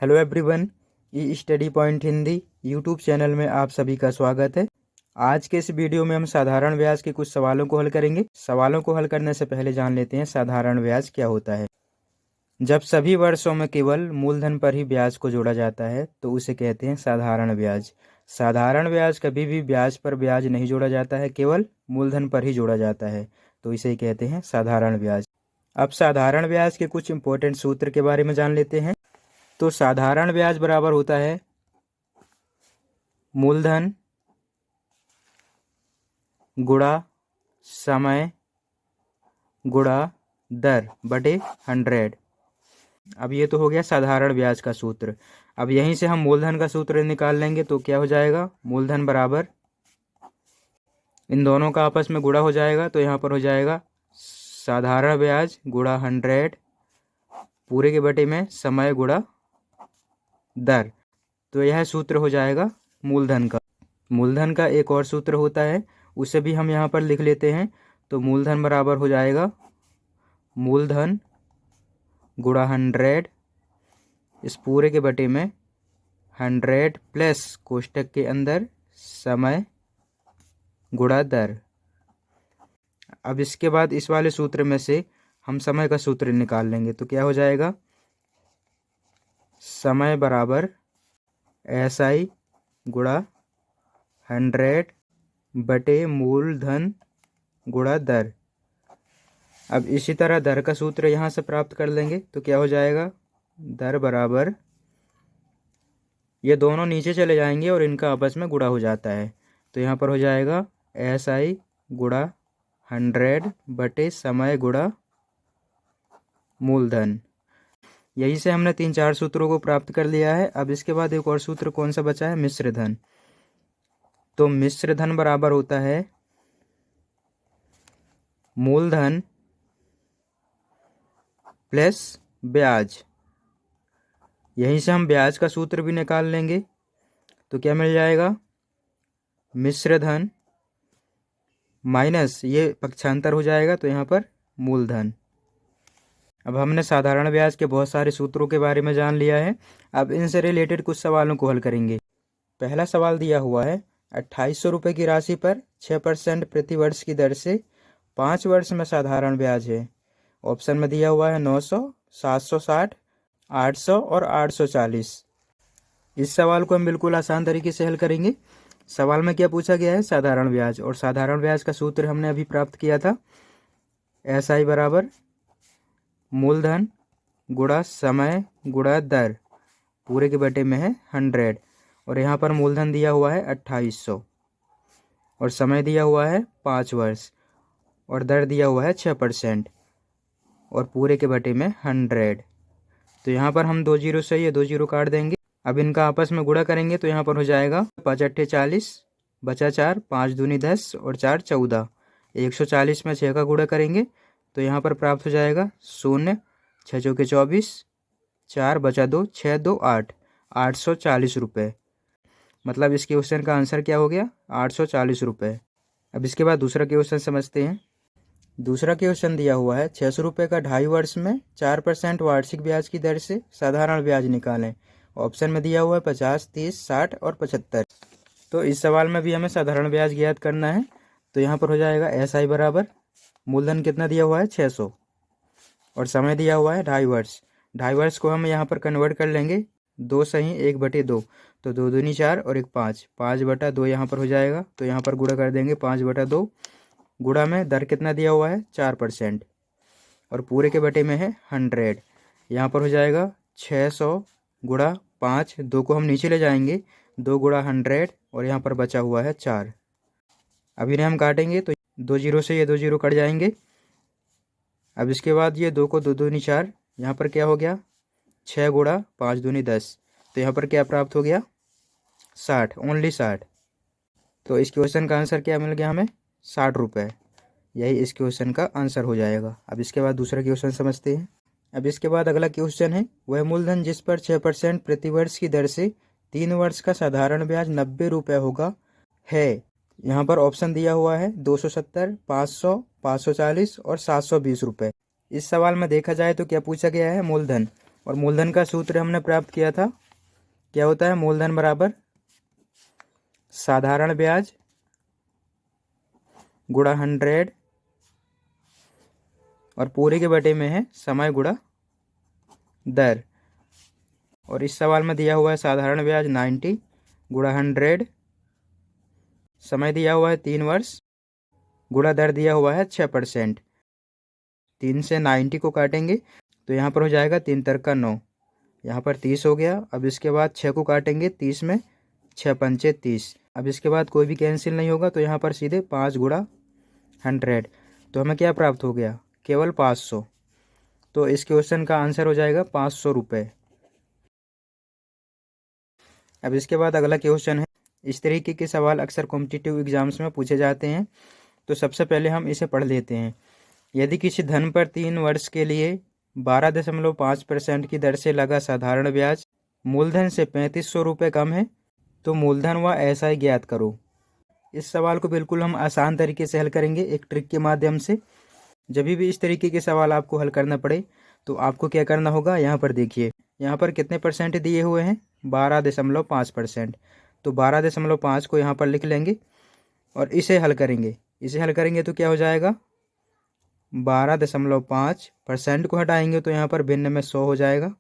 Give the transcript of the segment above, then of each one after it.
Hello everyone, E study point Hindi YouTube channel में आप सभी का स्वागत है। आज के इस वीडियो में हम साधारण ब्याज के कुछ सवालों को हल करेंगे। सवालों को हल करने से पहले जान लेते हैं साधारण ब्याज क्या होता है। जब सभी वर्षों में केवल मूलधन पर ही ब्याज को जोड़ा जाता है तो उसे कहते हैं साधारण ब्याज। साधारण ब्याज कभी भी ब्याज पर ब्याज नहीं जोड़ा जाता है, केवल मूलधन पर ही जोड़ा जाता है, तो इसे कहते हैं साधारण ब्याज। अब साधारण ब्याज के कुछ इंपॉर्टेंट सूत्र के बारे में जान लेते हैं। तो साधारण ब्याज बराबर होता है मूलधन गुणा समय गुणा दर बटे 100। अब ये तो हो गया साधारण ब्याज का सूत्र। अब यहीं से हम मूलधन का सूत्र निकाल लेंगे तो क्या हो जाएगा, मूलधन बराबर इन दोनों का आपस में गुणा हो जाएगा, तो यहाँ पर हो जाएगा साधारण ब्याज गुणा 100 पूरे के बटे में समय गुणा दर। तो यह सूत्र हो जाएगा मूलधन का। मूलधन का एक और सूत्र होता है, उसे भी हम यहाँ पर लिख लेते हैं। तो मूलधन बराबर हो जाएगा मूलधन गुणा 100 इस पूरे के बटे में 100 प्लस कोष्टक के अंदर समय गुणा दर। अब इसके बाद इस वाले सूत्र में से हम समय का सूत्र निकाल लेंगे, तो क्या हो जाएगा, समय बराबर SI गुणा 100 बटे मूलधन गुणा दर। अब इसी तरह दर का सूत्र यहाँ से प्राप्त कर लेंगे, तो क्या हो जाएगा, दर बराबर ये दोनों नीचे चले जाएंगे और इनका आपस में गुणा हो जाता है, तो यहाँ पर हो जाएगा SI गुणा 100 बटे समय गुणा मूलधन। यही से हमने 3-4 सूत्रों को प्राप्त कर लिया है। अब इसके बाद एक और सूत्र कौन सा बचा है, मिश्र धन। तो मिश्र धन बराबर होता है मूलधन प्लस ब्याज। यहीं से हम ब्याज का सूत्र भी निकाल लेंगे, तो क्या मिल जाएगा, मिश्र धन माइनस ये पक्षांतर हो जाएगा, तो यहाँ पर मूलधन। अब हमने साधारण ब्याज के बहुत सारे सूत्रों के बारे में जान लिया है। अब इनसे रिलेटेड कुछ सवालों को हल करेंगे। पहला सवाल दिया हुआ है 2800 रुपये की राशि पर 6% प्रति वर्ष की दर से 5 वर्ष में साधारण ब्याज है। ऑप्शन में दिया हुआ है 900, 760, 800 और 840। इस सवाल को हम बिल्कुल आसान तरीके से हल करेंगे। सवाल में क्या पूछा गया है, साधारण ब्याज, और साधारण ब्याज का सूत्र हमने अभी प्राप्त किया था, SI बराबर मूलधन गुणा समय गुणा दर पूरे के बटे में है 100, और यहाँ पर मूलधन दिया हुआ है 2800 और समय दिया हुआ है 5 वर्ष और दर दिया हुआ है 6% और पूरे के बटे में 100। तो यहाँ पर हम 2 जीरो से ये 2 जीरो काट देंगे। अब इनका आपस में गुणा करेंगे, तो यहाँ पर हो जाएगा 5 अट्ठे 40 बचा 4, 5 दूनी 10 और 4 14। 140 में 6 का गुणा करेंगे, तो यहाँ पर प्राप्त हो जाएगा 0, 6 चौके 24, 4 बचा 2, 6 2 8, 840 रुपये। मतलब इस क्वेश्चन का आंसर क्या हो गया, 840 रुपये। अब इसके बाद दूसरा क्वेश्चन समझते हैं। दूसरा क्वेश्चन दिया हुआ है 600 रुपये का 2.5 वर्ष में 4% वार्षिक ब्याज की दर से साधारण ब्याज निकालें। ऑप्शन में दिया हुआ है 50, 30, 60 और 75। तो इस सवाल में भी हमें साधारण ब्याज ज्ञात करना है, तो यहाँ पर हो जाएगा SI बराबर मूलधन कितना दिया हुआ है 600 और समय दिया हुआ है 2.5 वर्ष। 2.5 वर्ष को हम यहाँ पर कन्वर्ट कर लेंगे, 2 सही 1 बटे 2, तो 2 दूनी 4 और 1 5, 5 बटा 2 यहाँ पर हो जाएगा, तो यहाँ पर गुणा कर देंगे 5 बटा 2। गुणा में दर कितना दिया हुआ है 4% और पूरे के बटे में है 100। यहाँ पर हो जाएगा 600 गुणा 5, 2 को हम नीचे ले जाएंगे, 2 गुणा 100 और यहाँ पर बचा हुआ है 4। अब इन्हें हम काटेंगे तो 2 जीरो से ये 2 जीरो कट जाएंगे। अब इसके बाद ये 2 को 2 दूनी 4, यहाँ पर क्या हो गया 6 गुणा 5 दूनी 10, तो यहाँ पर क्या प्राप्त हो गया 60, ओनली 60। तो इस क्वेश्चन का आंसर क्या मिल गया हमें, 60 रुपये। यही इस क्वेश्चन का आंसर हो जाएगा। अब इसके बाद दूसरा क्वेश्चन समझते हैं। अब इसके बाद अगला क्वेश्चन है, वह मूलधन जिस पर 6% प्रति वर्ष की दर से 3 वर्ष का साधारण ब्याज 90 रुपये होगा है। यहाँ पर ऑप्शन दिया हुआ है 270, 500, 540 और 720 रुपये। इस सवाल में देखा जाए तो क्या पूछा गया है, मूलधन। और मूलधन का सूत्र हमने प्राप्त किया था, क्या होता है, मूलधन बराबर साधारण ब्याज गुणा 100 और पूरे के बटे में है समय गुणा दर। और इस सवाल में दिया हुआ है साधारण ब्याज 90 गुणा 100, समय दिया हुआ है 3 वर्ष, गुणा दर दिया हुआ है 6%। 3 से 90 को काटेंगे तो यहाँ पर हो जाएगा 3 तर का 9, यहाँ पर 30 हो गया। अब इसके बाद 6 को काटेंगे, 30 में 6 पंचे 30। अब इसके बाद कोई भी कैंसिल नहीं होगा तो यहाँ पर सीधे 5 गुणा 100, तो हमें क्या प्राप्त हो गया, केवल 500। तो इस क्वेश्चन का आंसर हो जाएगा 500 रुपये। अब इसके बाद अगला क्वेश्चन है, इस तरीके के सवाल अक्सर कॉम्पिटिटिव एग्जाम्स में पूछे जाते हैं। तो सबसे पहले हम इसे पढ़ लेते हैं। यदि किसी धन पर 3 वर्ष के लिए 12.5% की दर से लगा साधारण ब्याज मूलधन से 3500 रुपये कम है तो मूलधन व एसआई ज्ञात करो। इस सवाल को बिल्कुल हम आसान तरीके से हल करेंगे एक ट्रिक के माध्यम से। जब भी इस तरीके के सवाल आपको हल करना पड़े तो आपको क्या करना होगा, यहाँ पर देखिए, यहाँ पर कितने परसेंट दिए हुए हैं, 12.5%। तो 12.5 को यहाँ पर लिख लेंगे और इसे हल करेंगे। इसे हल करेंगे तो क्या हो जाएगा, 12.5% को हटाएंगे तो यहाँ पर भिन्न में 100 हो जाएगा।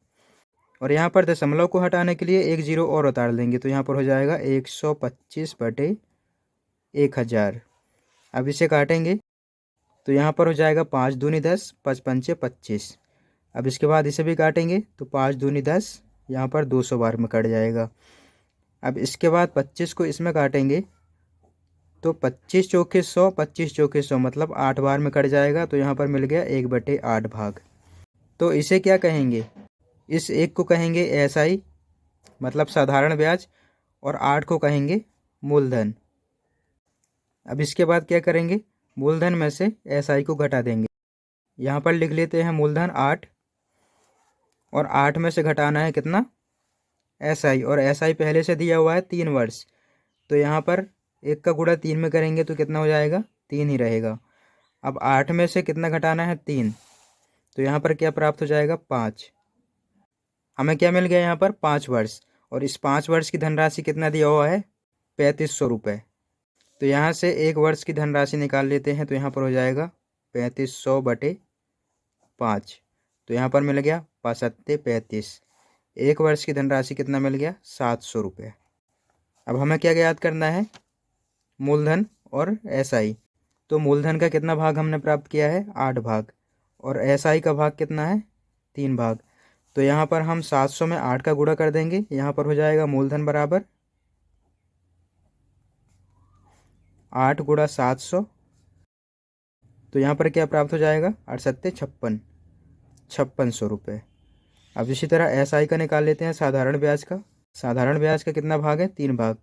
और यहाँ पर दशमलव को हटाने के लिए एक जीरो और उतार देंगे तो यहाँ पर हो जाएगा 125/1000। अब इसे काटेंगे तो यहाँ पर हो जाएगा 5 दूनी 10, 5 पंचे 25। अब इसके बाद इसे भी काटेंगे तो 5 दूनी 10, यहाँ पर 200 बार में कट जाएगा। अब इसके बाद 25 को इसमें काटेंगे तो 25 चौके 100, 25 चौके 100 मतलब 8 बार में कट जाएगा। तो यहाँ पर मिल गया 1/8 भाग। तो इसे क्या कहेंगे, इस 1 को कहेंगे एसआई मतलब साधारण ब्याज और 8 को कहेंगे मूलधन। अब इसके बाद क्या करेंगे, मूलधन में से एसआई को घटा देंगे। यहाँ पर लिख लेते हैं मूलधन 8 और 8 में से घटाना है कितना, एसआई। और एसआई पहले से दिया हुआ है 3 वर्ष, तो यहाँ पर 1 का गुणा 3 में करेंगे तो कितना हो जाएगा, 3 ही रहेगा। अब 8 में से कितना घटाना है, 3, तो यहाँ पर क्या प्राप्त हो जाएगा, 5। हमें क्या मिल गया यहाँ पर, 5 वर्ष। और इस 5 वर्ष की धनराशि कितना दिया हुआ है, 3500 रुपये। तो यहाँ से 1 वर्ष की धनराशि निकाल लेते हैं तो यहाँ पर हो जाएगा 3500/5। तो यहाँ पर मिल गया 5×7=35। 1 वर्ष की धनराशि कितना मिल गया, 700 रुपये। अब हमें क्या याद करना है, मूलधन और एसआई। तो मूलधन का कितना भाग हमने प्राप्त किया है, 8 भाग, और एसआई का भाग कितना है, 3 भाग। तो यहाँ पर हम 700 में 8 का गुणा कर देंगे, यहाँ पर हो जाएगा मूलधन बराबर 8 गुणा 700। तो यहाँ पर क्या प्राप्त हो जाएगा, 8×7=5600 रुपये। अब इसी तरह एसआई का निकाल लेते हैं, साधारण ब्याज का। साधारण ब्याज का कितना भाग है, 3 भाग।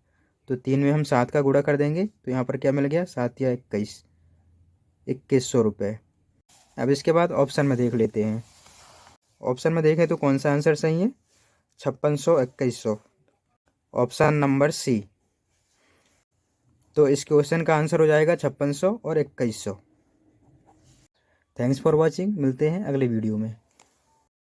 तो 3 में हम 7 का गुणा कर देंगे तो यहाँ पर क्या मिल गया, 7×या 21=2100 रुपये। अब इसके बाद ऑप्शन में देख लेते हैं। ऑप्शन में देखें तो कौन सा आंसर सही है, 5600, 2100, ऑप्शन नंबर सी। तो इस क्वेश्चन का आंसर हो जाएगा 5600 और 2100। थैंक्स फॉर वॉचिंग, मिलते हैं अगले वीडियो में।